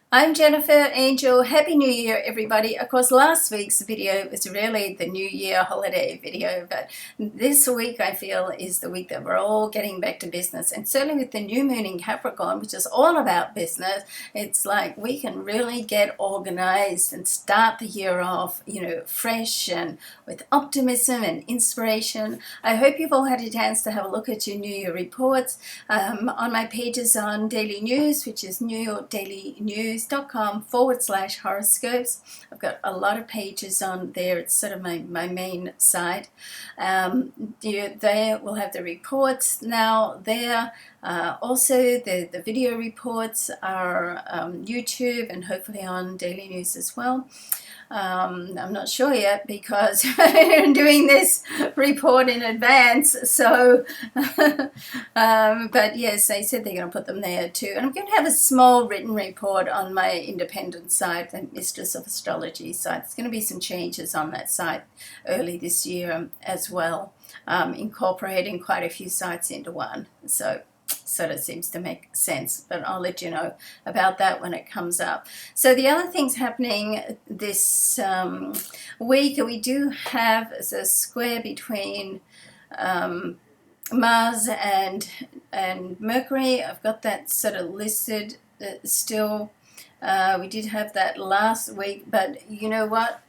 I'm Jennifer Angel. Happy New Year, everybody. Of course, last week's video was really the New Year holiday video, but this week I feel is the week that we're all getting back to business. And certainly with the new moon in Capricorn, which is all about business, it's like we can really get organized and start the year off, fresh and with optimism and inspiration. I hope you've all had a chance to have a look at your New Year reports on my pages on Daily News, which is New York Daily News horoscopes. I've got a lot of pages on there. It's sort of my main site. They will have the reports now there. Also, the video reports are YouTube and hopefully on Daily News as well. I'm not sure yet because I'm doing this report in advance, so but yes, they said they're going to put them there too. And I'm going to have a small written report on my independent site, the Mistress of Astrology site. There's going to be some changes on that site early this year as well, incorporating quite a few sites into one. So sort of seems to make sense, but I'll let you know about that when it comes up. So the other things happening this week, we do have a square between Mars and Mercury. I've got that sort of listed still. We did have that last week, but you know what?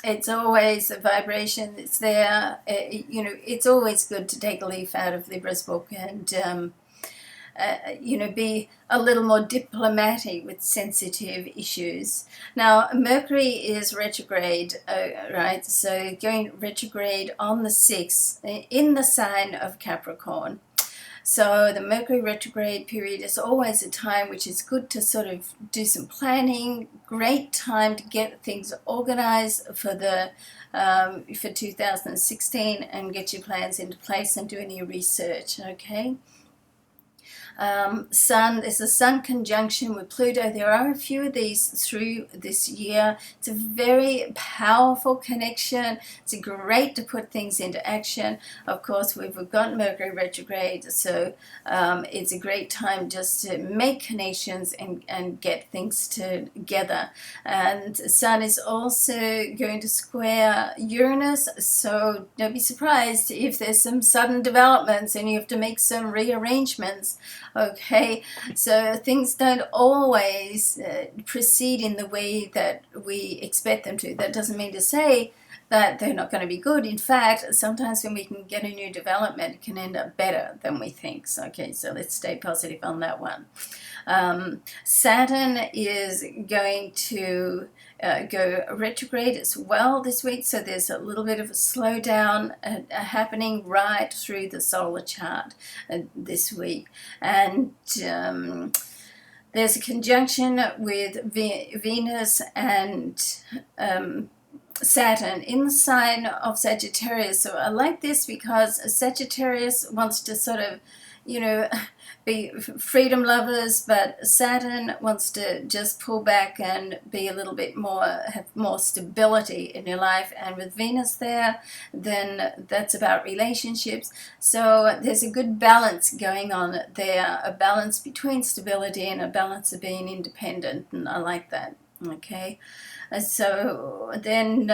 It's always a vibration. It's there. It's always good to take a leaf out of Libra's book and be a little more diplomatic with sensitive issues. Now, Mercury is retrograde, right? So going retrograde on the 6th in the sign of Capricorn. So the Mercury retrograde period is always a time which is good to sort of do some planning, great time to get things organized for 2016 and get your plans into place and do any research, okay? There's a Sun conjunction with Pluto. There are a few of these through this year. It's a very powerful connection. It's great to put things into action. Of course, we've got Mercury retrograde, so it's a great time just to make connections and get things together. And Sun is also going to square Uranus, so don't be surprised if there's some sudden developments and you have to make some rearrangements. Okay, so things don't always proceed in the way that we expect them to. That doesn't mean to say that they're not going to be good. In fact, sometimes when we can get a new development, it can end up better than we think. So, okay, so let's stay positive on that one. Saturn is going to go retrograde as well this week, so there's a little bit of a slowdown happening right through the solar chart this week. And there's a conjunction with Venus and Saturn in the sign of Sagittarius. So I like this because Sagittarius wants to sort of, be freedom lovers, but Saturn wants to just pull back and be a little bit more, have more stability in your life. And with Venus there, then that's about relationships. So there's a good balance going on there, a balance between stability and a balance of being independent, and I like that. Okay, so then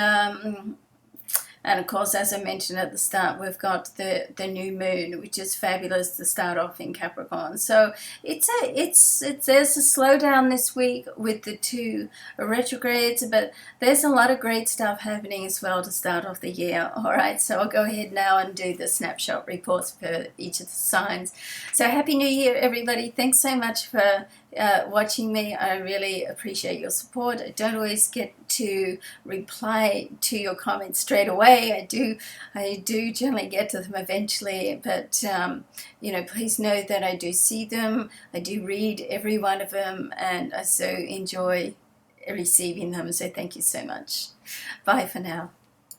and of course, as I mentioned at the start, we've got the new moon, which is fabulous to start off in Capricorn. So there's a slowdown this week with the two retrogrades, but there's a lot of great stuff happening as well to start off the year. All right, so I'll go ahead now and do the snapshot reports for each of the signs. So Happy New Year, everybody. Thanks so much for watching me. I really appreciate your support. I don't always get to reply to your comments straight away. I do generally get to them eventually, but please know that I do see them. I do read every one of them, and I so enjoy receiving them. So thank you so much. Bye for now.